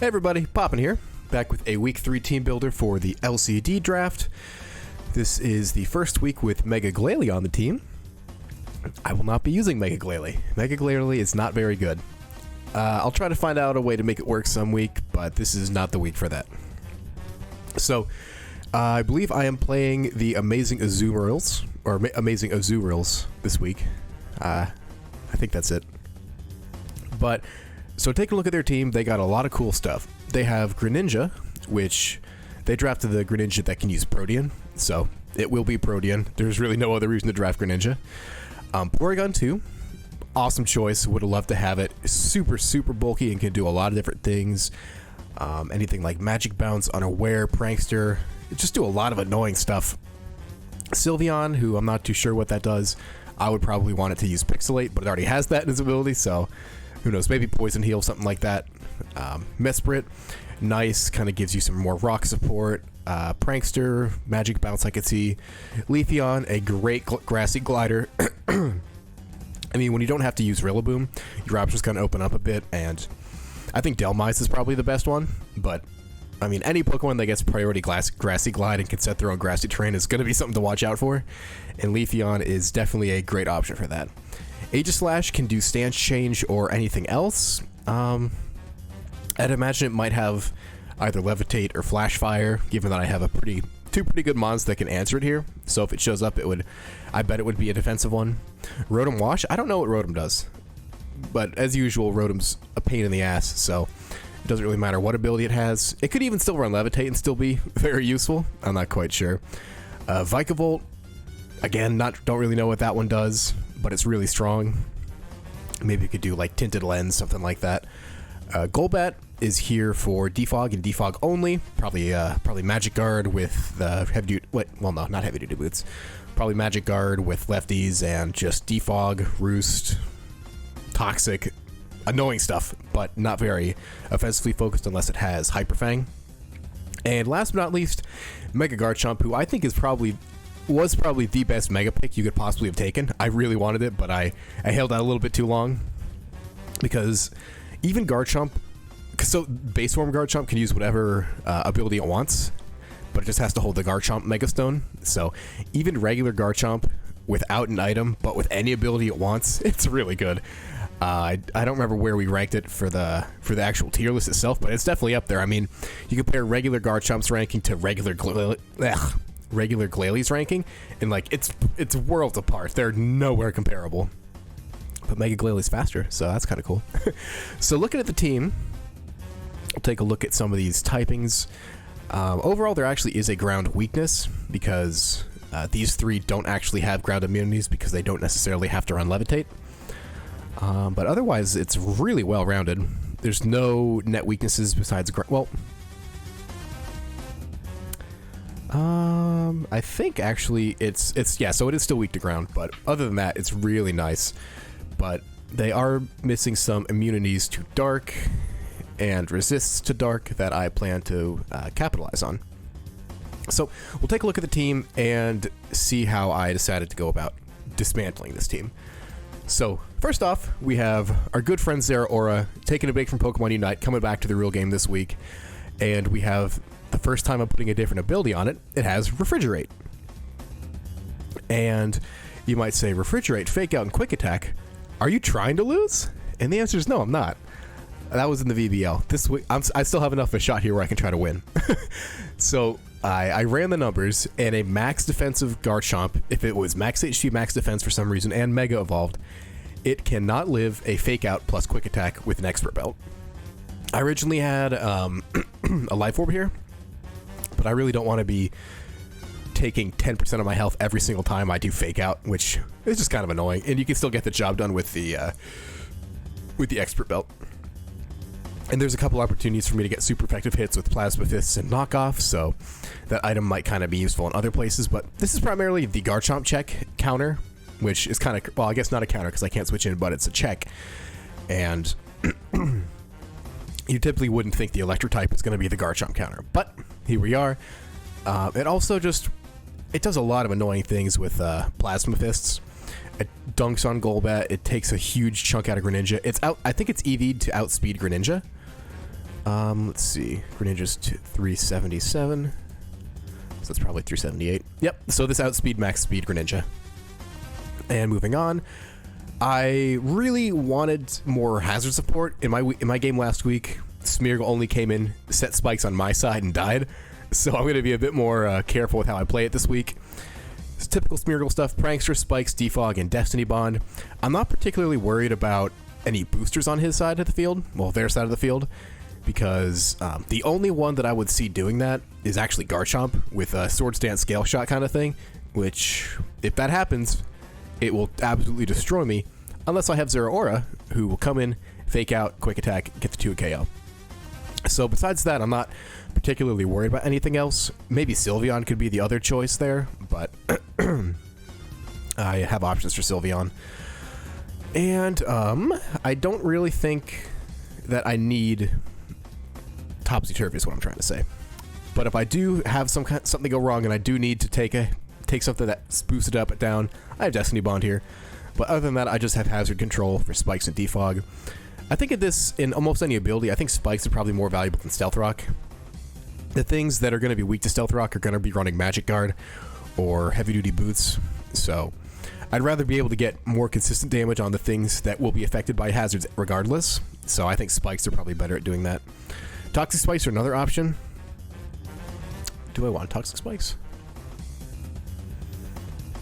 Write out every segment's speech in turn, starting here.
Hey everybody, Poppin here, back with a Week 3 team builder for the LCD draft. This is the first week with Mega Glalie on the team. I will not be using Mega Glalie. Mega Glalie is not very good. I'll try to find out a way to make it work some week, but this is not the week for that. So, I believe I am playing the Amazing Azumarill, or Amazing Azumarill this week. I think that's it. But so take a look at their team. They got a lot of cool stuff. They have Greninja, which they drafted the Greninja that can use Protean, so it will be Protean. There's really no other reason to draft Greninja. Porygon 2, awesome choice. Would have loved to have it. Super bulky and can do a lot of different things. Anything like Magic Bounce, Unaware, Prankster, just do a lot of annoying stuff. Sylveon, who I'm not too sure what that does. I would probably want it to use Pixelate, but it already has that in its ability, so who knows, maybe Poison Heal, something like that. Mesprit, nice, kind of gives you some more rock support. Prankster, Magic Bounce I could see. Leafeon, a great grassy glider. I mean, when you don't have to use Rillaboom, your options kind of open up a bit, and I think Delmise is probably the best one, but I mean, any Pokemon that gets priority grassy glide and can set their own grassy terrain is going to be something to watch out for, and Leafeon is definitely a great option for that. Aegislash can do stance change or anything else. I'd imagine it might have either Levitate or Flash Fire, given that I have two pretty good mons that can answer it here. So if it shows up, I bet it would be a defensive one. Rotom Wash, I don't know what Rotom does, but as usual, Rotom's a pain in the ass, so it doesn't really matter what ability it has. It could even still run Levitate and still be very useful. I'm not quite sure. Vikavolt, again, don't really know what that one does, but it's really strong. Maybe you could do like Tinted Lens, something like that. Golbat is here for Defog and Defog only. Probably Magic Guard with the heavy duty. Well, no, not heavy duty boots. Probably Magic Guard with lefties and just Defog, Roost, Toxic, annoying stuff, but not very offensively focused unless it has Hyper Fang. And last but not least, Mega Garchomp, who I think was probably the best Mega pick you could possibly have taken. I really wanted it, but I held out a little bit too long, because even Garchomp, so base form Garchomp can use whatever ability it wants, but it just has to hold the Garchomp Mega Stone. So even regular Garchomp without an item, but with any ability it wants, it's really good. I don't remember where we ranked it for the actual tier list itself, but it's definitely up there. I mean, you compare regular Garchomp's ranking to regular Glalie's ranking, and like it's worlds apart. They're nowhere comparable. But Mega Glalie's faster, so that's kind of cool. So looking at the team, we'll take a look at some of these typings. Overall, there actually is a ground weakness, because these three don't actually have ground immunities because they don't necessarily have to run Levitate. But otherwise, it's really well rounded. There's no net weaknesses besides I think actually it's so it is still weak to ground, but other than that, it's really nice. But they are missing some immunities to dark and resists to dark that I plan to capitalize on. So we'll take a look at the team and see how I decided to go about dismantling this team. So first off, we have our good friend Zeraora taking a break from Pokemon Unite, coming back to the real game this week, and we have the first time I'm putting a different ability on it. It has Refrigerate. And you might say, Refrigerate, Fake Out, and Quick Attack. Are you trying to lose? And the answer is no, I'm not. That was in the VBL. This week, I still have enough of a shot here where I can try to win. So I ran the numbers, and a max defensive Garchomp, if it was max HP, max defense for some reason, and Mega Evolved, it cannot live a Fake Out plus Quick Attack with an Expert Belt. I originally had a Life Orb here, but I really don't want to be taking 10% of my health every single time I do Fake Out, which is just kind of annoying. And you can still get the job done with the Expert Belt. And there's a couple opportunities for me to get super effective hits with Plasma Fists and Knockoff, so that item might kind of be useful in other places. But this is primarily the Garchomp check counter, which is kind of, well, I guess not a counter because I can't switch in, but it's a check. And you typically wouldn't think the Electric type is going to be the Garchomp counter, but here we are. It also it does a lot of annoying things with Plasma Fists. It dunks on Golbat. It takes a huge chunk out of Greninja. I think it's EV'd to outspeed Greninja. Let's see. Greninja's 377. So that's probably 378. Yep, so this outspeed max speed Greninja. And moving on, I really wanted more hazard support. In my game last week, Smeargle only came in, set spikes on my side, and died. So I'm going to be a bit more careful with how I play it this week. It's typical Smeargle stuff: Prankster, Spikes, Defog, and Destiny Bond. I'm not particularly worried about any boosters on his side of the field, well, their side of the field, because the only one that I would see doing that is actually Garchomp with a Swords Dance Scale Shot kind of thing, which, if that happens, it will absolutely destroy me, unless I have Zeraora, who will come in, fake out, quick attack, get the 2 KO. So besides that, I'm not particularly worried about anything else. Maybe Sylveon could be the other choice there, but I have options for Sylveon. And I don't really think that I need Topsy-Turvy is what I'm trying to say. But if I do have something go wrong and I do need to take something that's boosted up and down, I have Destiny Bond here. But other than that, I just have Hazard Control for Spikes and Defog. I think in almost any ability, I think Spikes are probably more valuable than Stealth Rock. The things that are going to be weak to Stealth Rock are going to be running Magic Guard or Heavy Duty Boots. So I'd rather be able to get more consistent damage on the things that will be affected by hazards regardless. So I think Spikes are probably better at doing that. Toxic Spikes are another option. Do I want Toxic Spikes?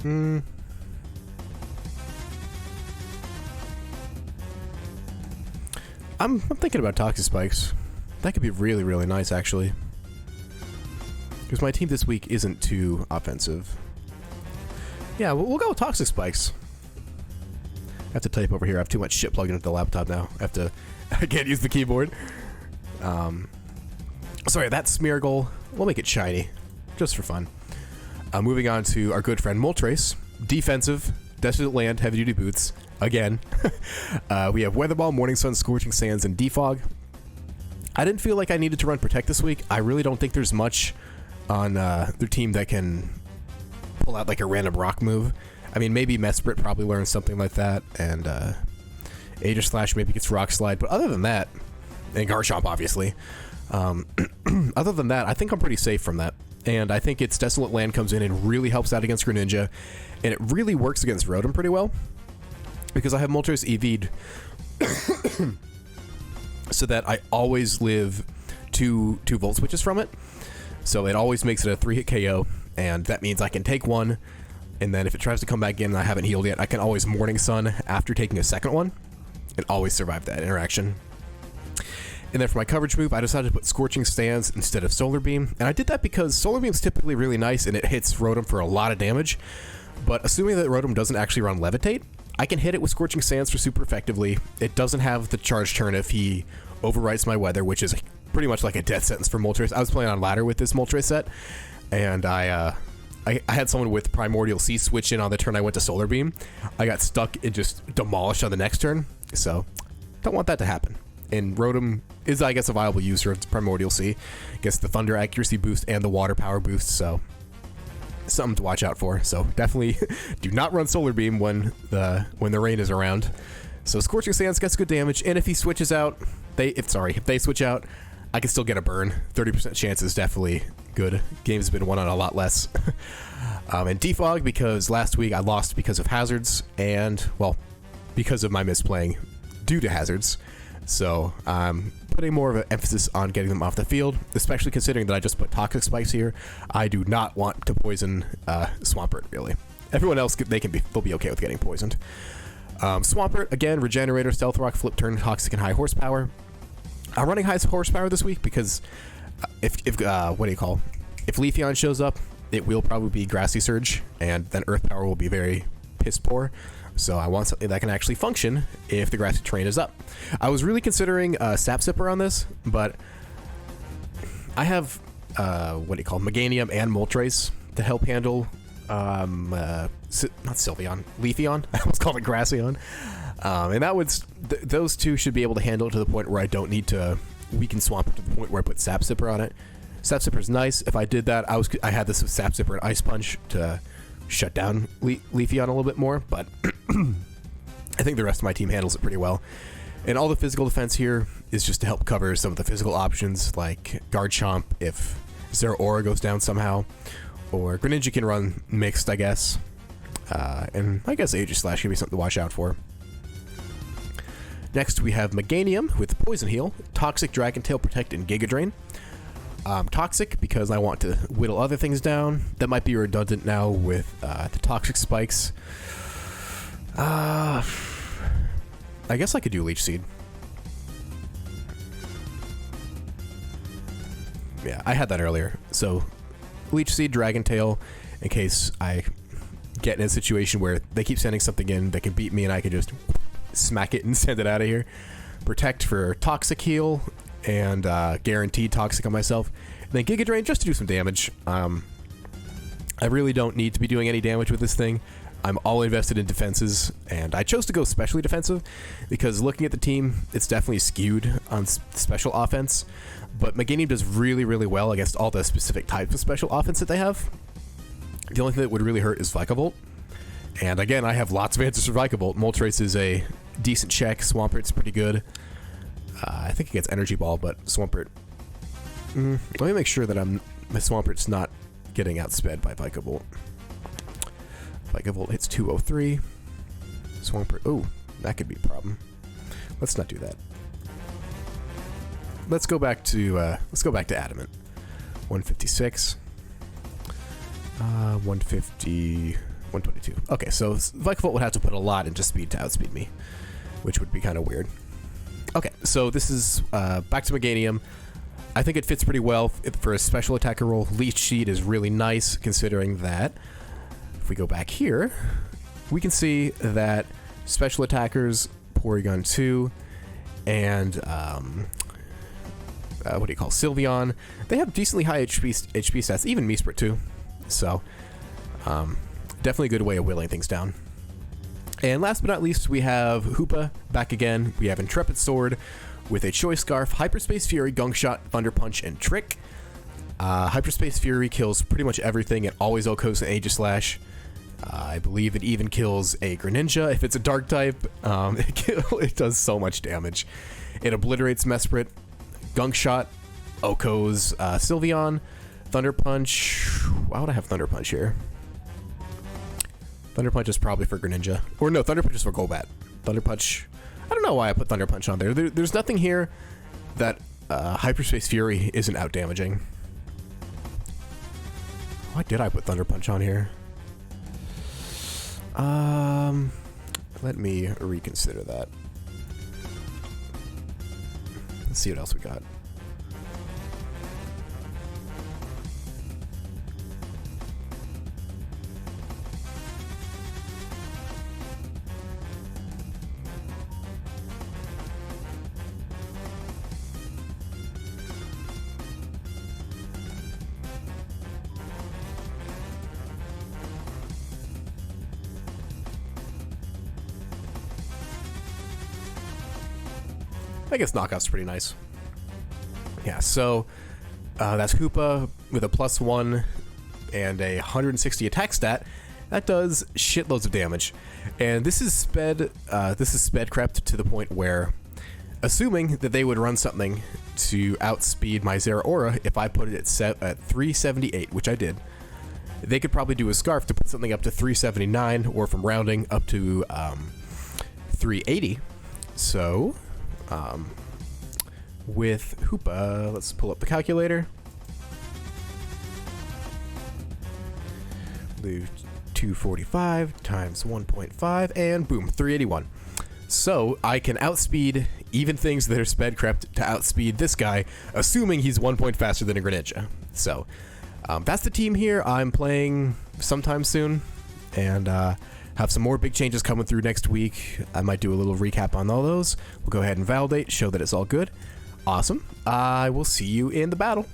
I'm thinking about Toxic Spikes. That could be really, really nice, actually. Because my team this week isn't too offensive. Yeah, we'll go with Toxic Spikes. I have to type over here. I have too much shit plugged into the laptop now. I can't use the keyboard. Sorry, that Smeargle. We'll make it shiny, just for fun. Moving on to our good friend Moltres. Defensive, Desolate Land, Heavy Duty Boots. Again. We have Weather Ball, Morning Sun, Scorching Sands, and Defog. I didn't feel like I needed to run Protect this week. I really don't think there's much on their team that can pull out like a random rock move. I mean, maybe Mesprit probably learns something like that, and Aegis Slash maybe gets Rock Slide, but other than that, and Garchomp obviously, other than that, I think I'm pretty safe from that. And I think its Desolate Land comes in and really helps out against Greninja, and it really works against Rotom pretty well, because I have Moltres EV'd so that I always live two Volt Switches from it. So it always makes it a 3-hit KO, and that means I can take one, and then if it tries to come back in and I haven't healed yet, I can always Morning Sun after taking a second one, and always survive that interaction. And then for my coverage move, I decided to put Scorching Sands instead of Solar Beam, and I did that because Solar Beam is typically really nice and it hits Rotom for a lot of damage, but assuming that Rotom doesn't actually run Levitate, I can hit it with Scorching Sands for super effectively. It doesn't have the charge turn if he overwrites my weather, which is pretty much like a death sentence for Moltres. I was playing on ladder with this Moltres set, and I had someone with Primordial Sea switch in on the turn I went to Solar Beam. I got stuck and just demolished on the next turn, so don't want that to happen. And Rotom is, I guess, a viable user of Primordial Sea. Gets the Thunder Accuracy boost and the Water Power boost, so something to watch out for. So definitely do not run Solar Beam when the rain is around. So Scorching Sands gets good damage, and if he switches out, if they switch out, I can still get a burn. 30% chance is definitely good. Game's been won on a lot less. And Defog, because last week I lost because of hazards, and, well, because of my misplaying due to hazards. So I'm putting more of an emphasis on getting them off the field, especially considering that I just put Toxic Spikes here. I do not want to poison Swampert, really. Everyone else, they'll be okay with getting poisoned. Swampert, again, Regenerator, Stealth Rock, Flip Turn, Toxic, and High Horsepower. I'm running High Horsepower this week because if Leafeon shows up, it will probably be Grassy Surge, and then Earth Power will be very piss poor. So I want something that can actually function if the grassy terrain is up. I was really considering Sap Sipper on this, but I have Meganium and Moltres to help handle not Sylveon, Leafeon. I almost called it Grassy-on. And that would those two should be able to handle it to the point where I don't need to weaken Swampert to the point where I put Sap Sipper on it. Sap Sipper is nice. If I did that, I had this with Sap Sipper and Ice Punch to shut down Leafeon a little bit more, but I think the rest of my team handles it pretty well. And all the physical defense here is just to help cover some of the physical options, like Garchomp if Zeraora goes down somehow, or Greninja can run mixed, I guess. And I guess Aegislash could be something to watch out for. Next, we have Meganium with Poison Heal, Toxic, Dragon Tail, Protect, and Giga Drain. Toxic, because I want to whittle other things down. That might be redundant now with the Toxic Spikes. I guess I could do Leech Seed. Yeah, I had that earlier. So, Leech Seed, Dragon Tail, in case I get in a situation where they keep sending something in that can beat me and I can just smack it and send it out of here. Protect for Toxic Heal and guaranteed Toxic on myself. And then Giga Drain just to do some damage. I really don't need to be doing any damage with this thing. I'm all invested in defenses, and I chose to go specially defensive because looking at the team, it's definitely skewed on special offense. But Meganium does really, really well against all the specific types of special offense that they have. The only thing that would really hurt is Vikavolt. And again, I have lots of answers for Vikavolt. Moltres is a decent check. Swampert's pretty good. I think it gets Energy Ball, but Swampert... let me make sure that my Swampert's not getting outsped by Vikavolt. Vikavolt hits 203. Swampert... Oh, that could be a problem. Let's not do that. Let's go back to Adamant. 156. 150... 122. Okay, so Vikavolt would have to put a lot into speed to outspeed me, which would be kind of weird. Okay, so this is back to Meganium. I think it fits pretty well for a special attacker role. Leech Seed is really nice, considering that if we go back here, we can see that special attackers, Porygon 2, and what do you call Sylveon, they have decently high HP stats, even Mesprit too. So, definitely a good way of whittling things down. And last but not least, we have Hoopa back again. We have Intrepid Sword with a Choice Scarf, Hyperspace Fury, Gunk Shot, Thunder Punch, and Trick. Hyperspace Fury kills pretty much everything. It always OHKOs an Aegislash. I believe it even kills a Greninja if it's a Dark type. It does so much damage. It obliterates Mesprit. Gunk Shot, OHKOs Sylveon, Thunder Punch. Why would I have Thunder Punch here? Thunder Punch is probably for Greninja. Or no, Thunder Punch is for Golbat. Thunder Punch... I don't know why I put Thunder Punch on there. There's nothing here that Hyperspace Fury isn't out-damaging. Why did I put Thunder Punch on here? Let me reconsider that. Let's see what else we got. I guess Knockout's pretty nice. Yeah, so that's Hoopa with a +1 and a 160 attack stat. That does shitloads of damage. And this is sped crept to the point where, assuming that they would run something to outspeed my Zeraora, if I put it at 378, which I did, they could probably do a Scarf to put something up to 379, or from rounding up to 380. So... with Hoopa, let's pull up the calculator. Do 245 times 1.5, and boom, 381. So I can outspeed even things that are sped crept to outspeed this guy, assuming he's 1 point faster than a Greninja. So that's the team here. I'm playing sometime soon, and have some more big changes coming through next week. I might do a little recap on all those. We'll go ahead and validate, show that it's all good. Awesome. I will see you in the battle.